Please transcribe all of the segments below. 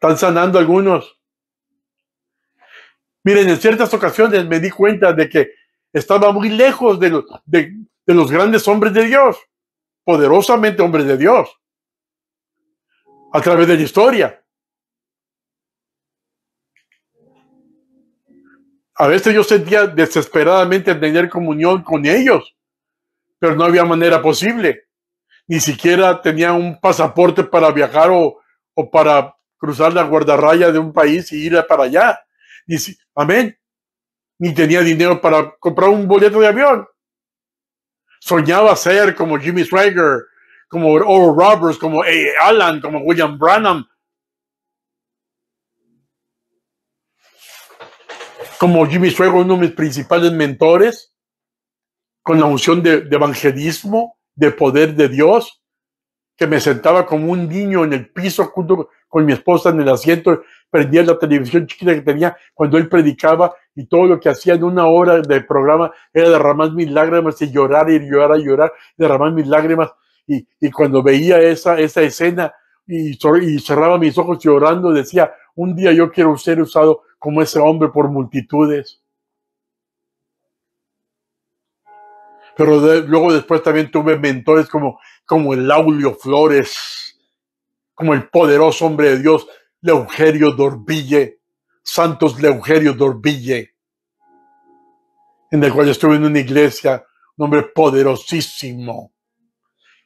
Están sanando algunos. Miren, en ciertas ocasiones me di cuenta de que estaba muy lejos de los grandes hombres de Dios, poderosamente hombres de Dios, a través de la historia. A veces yo sentía desesperadamente tener comunión con ellos, pero no había manera posible. Ni siquiera tenía un pasaporte para viajar o para cruzar la guardarraya de un país y ir para allá. Amén. Ni tenía dinero para comprar un boleto de avión. Soñaba ser como Jimmy Swaggart, como Oral Roberts, como Alan, como William Branham, como Jimmy Swaggart, uno de mis principales mentores, con la unción de evangelismo, de poder de Dios, que me sentaba como un niño en el piso junto con mi esposa en el asiento, prendía la televisión chiquita que tenía cuando él predicaba, y todo lo que hacía en una hora de programa era derramar mis lágrimas y llorar y llorar y llorar, derramar mis lágrimas, y cuando veía esa escena y cerraba mis ojos llorando, decía, un día yo quiero ser usado como ese hombre por multitudes. Pero luego después también tuve mentores como el Laulio Flores, como el poderoso hombre de Dios, Leugerio Dorbille, Santos Leugerio Dorbille, en el cual estuve en una iglesia, un hombre poderosísimo,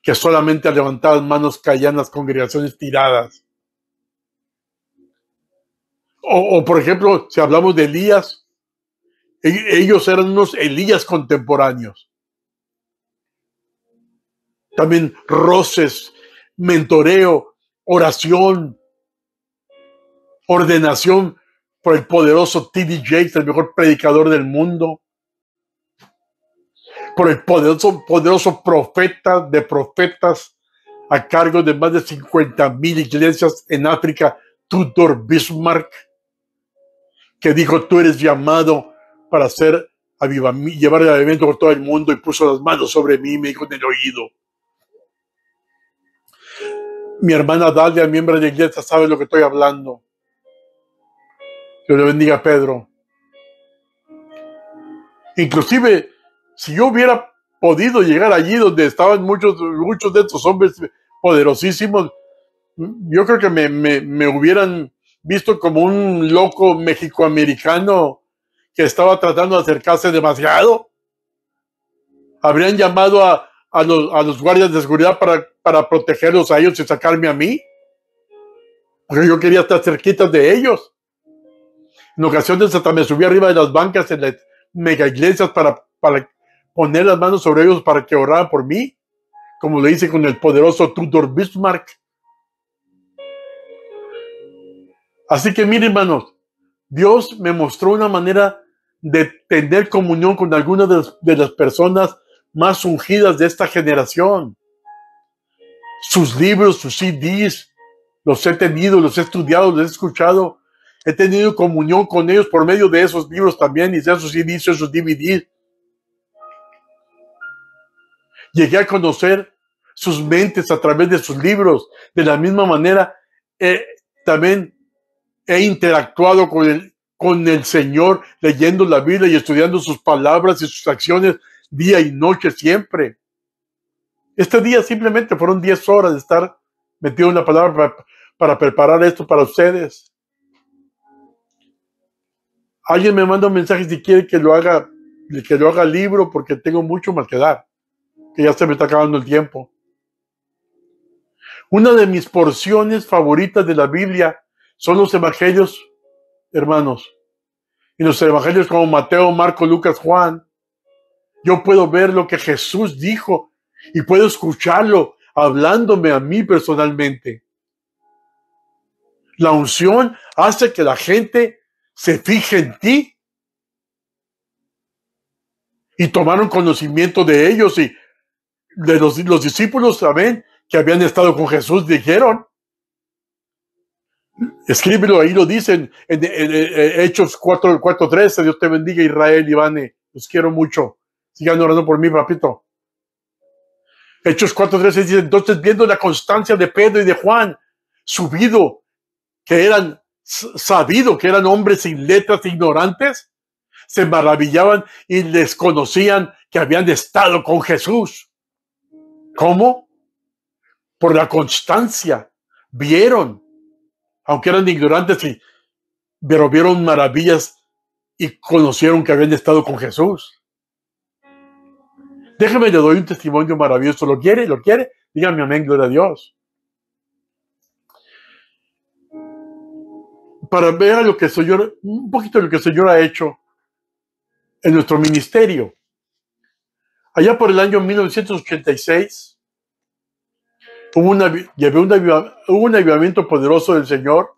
que solamente levantaba manos caían las congregaciones tiradas. O por ejemplo, si hablamos de Elías, ellos eran unos Elías contemporáneos. También roces, mentoreo, oración, ordenación por el poderoso T.D. Jakes, el mejor predicador del mundo, por el poderoso profeta de profetas a cargo de más de 50,000 iglesias en África, Tudor Bismarck, que dijo, tú eres llamado para llevar el avivamiento por todo el mundo, y puso las manos sobre mí y me dijo en el oído. Mi hermana Dalia, miembro de la iglesia, sabe lo que estoy hablando. Dios le bendiga a Pedro. Inclusive, si yo hubiera podido llegar allí donde estaban muchos de estos hombres poderosísimos, yo creo que me hubieran visto como un loco mexicoamericano que estaba tratando de acercarse demasiado. Habrían llamado a los guardias de seguridad para protegerlos a ellos y sacarme a mí, porque yo quería estar cerquita de ellos. En ocasiones hasta me subí arriba de las bancas en las mega iglesias para poner las manos sobre ellos para que oraran por mí, como lo hice con el poderoso Tudor Bismarck. Así que miren, hermanos, Dios me mostró una manera de tener comunión con algunas de las personas más ungidas de esta generación. Sus libros, sus CDs, los he tenido, los he estudiado, los he escuchado. He tenido comunión con ellos por medio de esos libros también, y de esos CDs, esos DVDs. Llegué a conocer sus mentes a través de sus libros. De la misma manera, también he interactuado con el Señor, leyendo la Biblia y estudiando sus palabras y sus acciones día y noche siempre. Este día simplemente fueron 10 horas de estar metido en la palabra para preparar esto para ustedes. Alguien me manda un mensaje si quiere que lo haga libro, porque tengo mucho más que dar, que ya se me está acabando el tiempo. Una de mis porciones favoritas de la Biblia son los evangelios, hermanos. Y los evangelios como Mateo, Marco, Lucas, Juan. Yo puedo ver lo que Jesús dijo y puedo escucharlo hablándome a mí personalmente. La unción hace que la gente se fije en ti. Y tomaron conocimiento de ellos, y de los discípulos también que habían estado con Jesús dijeron. Escríbelo, ahí lo dicen en Hechos 4:13. Dios te bendiga, Israel, Ivane. Los quiero mucho. Sigan orando por mí, papito. Hechos 4:13 dice, entonces viendo la constancia de Pedro y de Juan, subido que eran sabido que eran hombres sin letras, ignorantes, se maravillaban y les conocían que habían estado con Jesús. ¿Cómo? Por la constancia. Vieron, aunque eran ignorantes, pero vieron maravillas y conocieron que habían estado con Jesús. Déjeme, le doy un testimonio maravilloso. ¿Lo quiere? ¿Lo quiere? Dígame amén, gloria a Dios. Para ver lo que el Señor, un poquito de lo que el Señor ha hecho en nuestro ministerio. Allá por el año 1986, hubo un avivamiento poderoso del Señor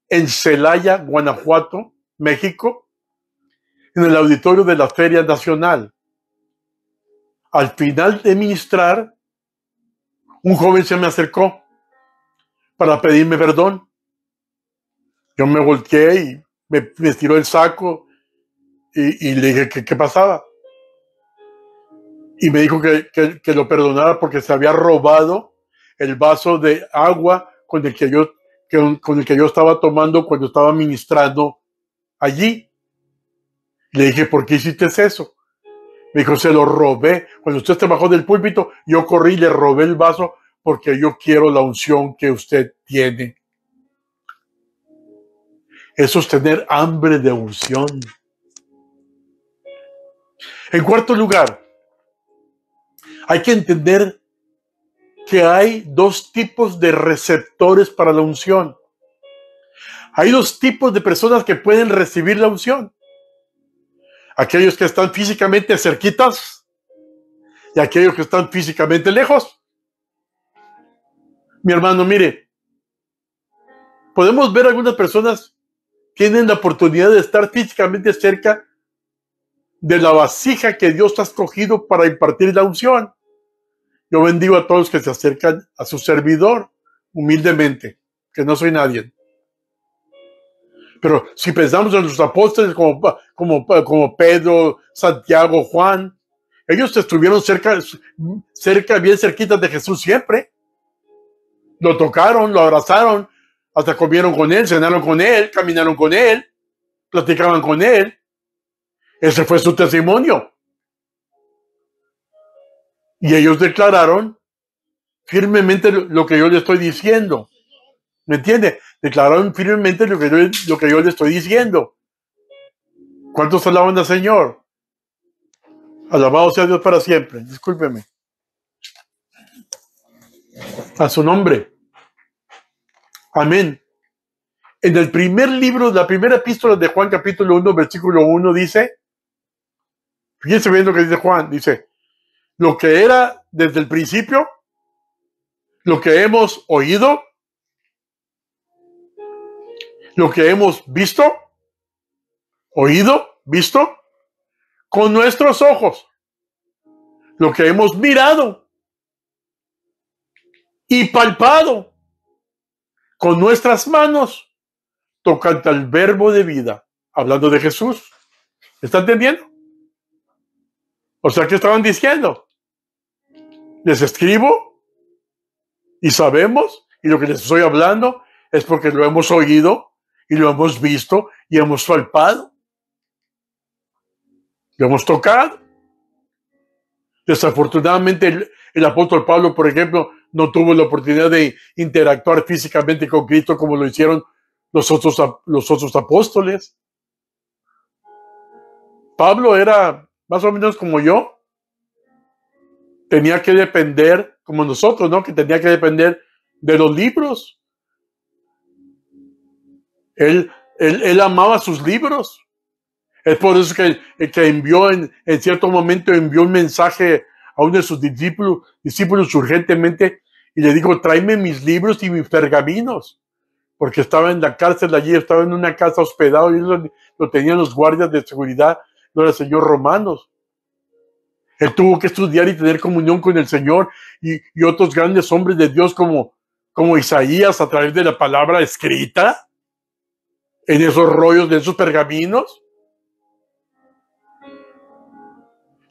en Celaya, Guanajuato, México, en el auditorio de la Feria Nacional. Al final de ministrar, un joven se me acercó para pedirme perdón. Yo me volteé y me tiró el saco y le dije que qué pasaba. Y me dijo que lo perdonara porque se había robado el vaso de agua con el que yo estaba tomando cuando estaba ministrando allí. Le dije, ¿por qué hiciste eso? Me dijo, se lo robé. Cuando usted se bajó del púlpito, yo corrí y le robé el vaso porque yo quiero la unción que usted tiene. Eso es tener hambre de unción. En cuarto lugar, hay que entender que hay dos tipos de receptores para la unción. Hay dos tipos de personas que pueden recibir la unción. Aquellos que están físicamente cerquitas y aquellos que están físicamente lejos. Mi hermano, mire, podemos ver algunas personas tienen la oportunidad de estar físicamente cerca de la vasija que Dios ha escogido para impartir la unción. Yo bendigo a todos que se acercan a su servidor humildemente, que no soy nadie. Pero si pensamos en los apóstoles como Pedro, Santiago, Juan, ellos estuvieron cerca, bien cerquitas de Jesús siempre. Lo tocaron, lo abrazaron, hasta comieron con él, cenaron con él, caminaron con él, platicaban con él. Ese fue su testimonio. Y ellos declararon firmemente lo que yo le estoy diciendo. ¿Me entiende? Declararon firmemente lo que yo le estoy diciendo. ¿Cuántos alaban al Señor? Alabado sea Dios para siempre. Discúlpeme. A su nombre. Amén. En el primer libro, la primera epístola de Juan, capítulo 1, versículo 1, dice, fíjense bien lo que dice Juan, dice, lo que era desde el principio, lo que hemos oído, lo que hemos visto, oído, visto, con nuestros ojos, lo que hemos mirado y palpado con nuestras manos, tocante al verbo de vida, hablando de Jesús. ¿Está entendiendo? O sea, ¿qué estaban diciendo? Les escribo y sabemos, y lo que les estoy hablando es porque lo hemos oído y lo hemos visto y hemos palpado. Lo hemos tocado. Desafortunadamente, el apóstol Pablo, por ejemplo, no tuvo la oportunidad de interactuar físicamente con Cristo como lo hicieron los otros apóstoles. Pablo era más o menos como yo. Tenía que depender, como nosotros, ¿no? Que tenía que depender de los libros. Él amaba sus libros. Es por eso que envió en cierto momento envió un mensaje a uno de sus discípulos urgentemente y le dijo, tráeme mis libros y mis pergaminos, porque estaba en la cárcel allí, estaba en una casa hospedado y lo tenían los guardias de seguridad, no era el señor romanos. Él tuvo que estudiar y tener comunión con el Señor y otros grandes hombres de Dios como Isaías a través de la palabra escrita en esos rollos de esos pergaminos.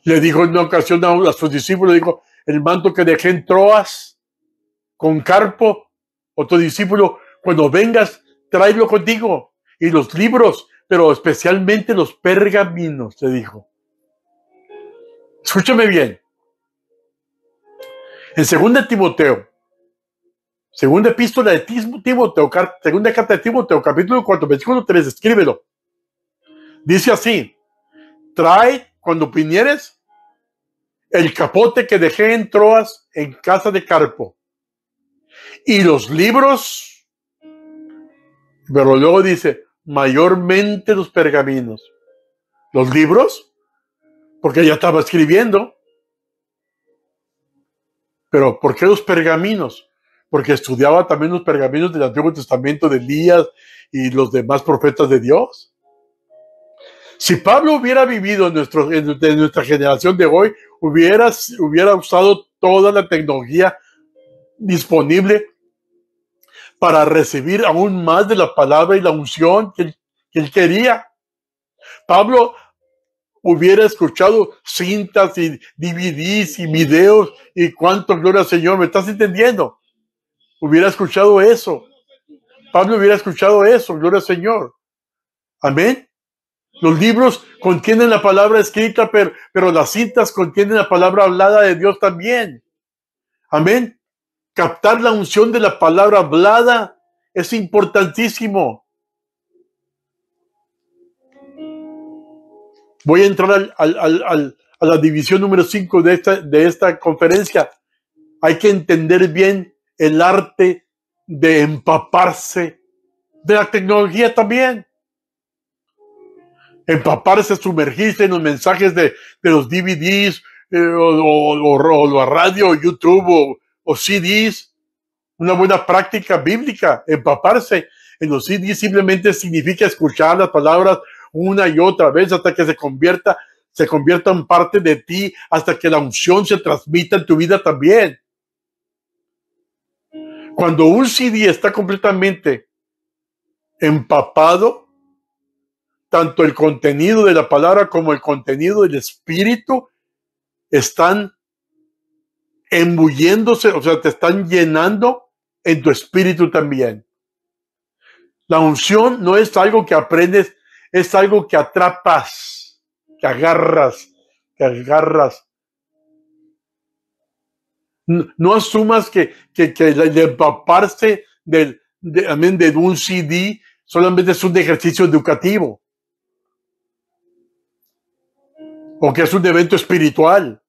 Le dijo en una ocasión a sus discípulos, dijo, el manto que dejé en Troas con Carpo, otro discípulo, cuando vengas, tráelo contigo. Y los libros, pero especialmente los pergaminos, le dijo. Escúchame bien. En 2 Timoteo, segunda epístola de Timoteo, segunda carta de Timoteo, capítulo 4, versículo 3, escríbelo. Dice así: trae, cuando vinieres, el capote que dejé en Troas en casa de Carpo, y los libros, pero luego dice, mayormente los pergaminos. ¿Los libros? Porque ya estaba escribiendo. Pero ¿por qué los pergaminos? Porque estudiaba también los pergaminos del Antiguo Testamento de Elías y los demás profetas de Dios. Si Pablo hubiera vivido en nuestra generación de hoy, hubiera usado toda la tecnología disponible para recibir aún más de la palabra y la unción que él quería. Pablo hubiera escuchado cintas y DVDs y videos y cuánto, gloria al Señor, ¿me estás entendiendo? Hubiera escuchado eso. Pablo hubiera escuchado eso, gloria al Señor. Amén. Los libros contienen la palabra escrita, pero las cintas contienen la palabra hablada de Dios también. Amén. Captar la unción de la palabra hablada es importantísimo. Voy a entrar a la división número 5 de esta conferencia. Hay que entender bien el arte de empaparse de la tecnología también. Empaparse, sumergirse en los mensajes de los DVDs o la radio, YouTube o CDs. Una buena práctica bíblica, empaparse en los CDs simplemente significa escuchar las palabras una y otra vez hasta que se convierta en parte de ti, hasta que la unción se transmita en tu vida también. Cuando un CD está completamente empapado, tanto el contenido de la palabra como el contenido del Espíritu están embulléndose, o sea, te están llenando en tu espíritu también. La unción no es algo que aprendes, es algo que atrapas, que agarras. No asumas que el empaparse de un CD solamente es un ejercicio educativo o que es un evento espiritual.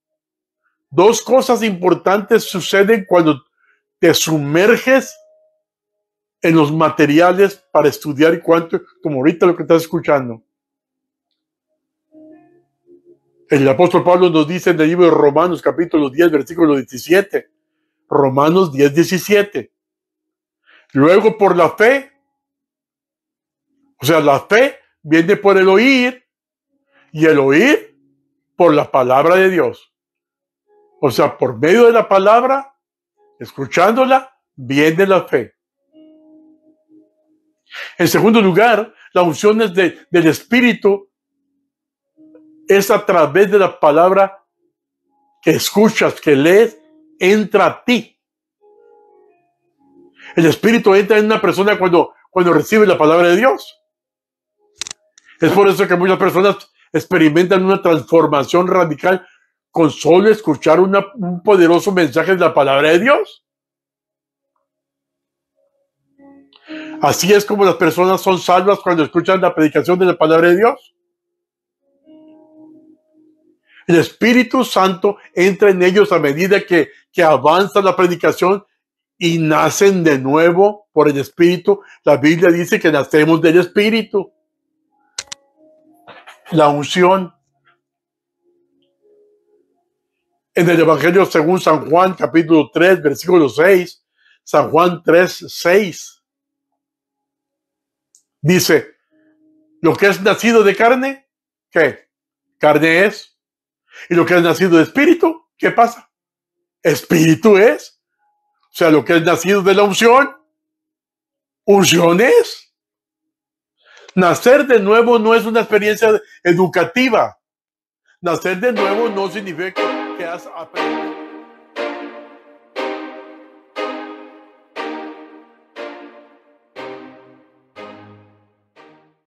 Dos cosas importantes suceden cuando te sumerges en los materiales para estudiar como ahorita lo que estás escuchando. El apóstol Pablo nos dice en el libro de Romanos, capítulo 10, versículo 17. Romanos 10, 17. Luego por la fe, o sea, la fe viene por el oír y el oír por la palabra de Dios. O sea, por medio de la palabra, escuchándola, viene la fe. En segundo lugar, la unción es del Espíritu es a través de la palabra que escuchas, que lees, entra a ti. El Espíritu entra en una persona cuando recibe la palabra de Dios. Es por eso que muchas personas experimentan una transformación radical con solo escuchar un poderoso mensaje de la palabra de Dios. Así es como las personas son salvas cuando escuchan la predicación de la palabra de Dios. El Espíritu Santo entra en ellos a medida que avanza la predicación y nacen de nuevo por el Espíritu. La Biblia dice que nacemos del Espíritu. La unción. En el Evangelio según San Juan, capítulo 3, versículo 6, San Juan 3, 6, dice, lo que es nacido de carne, ¿qué? Carne es. Y lo que es nacido de espíritu, ¿qué pasa? Espíritu es. O sea, lo que es nacido de la unción, unción es. Nacer de nuevo no es una experiencia educativa. Nacer de nuevo no significa que has aprendido.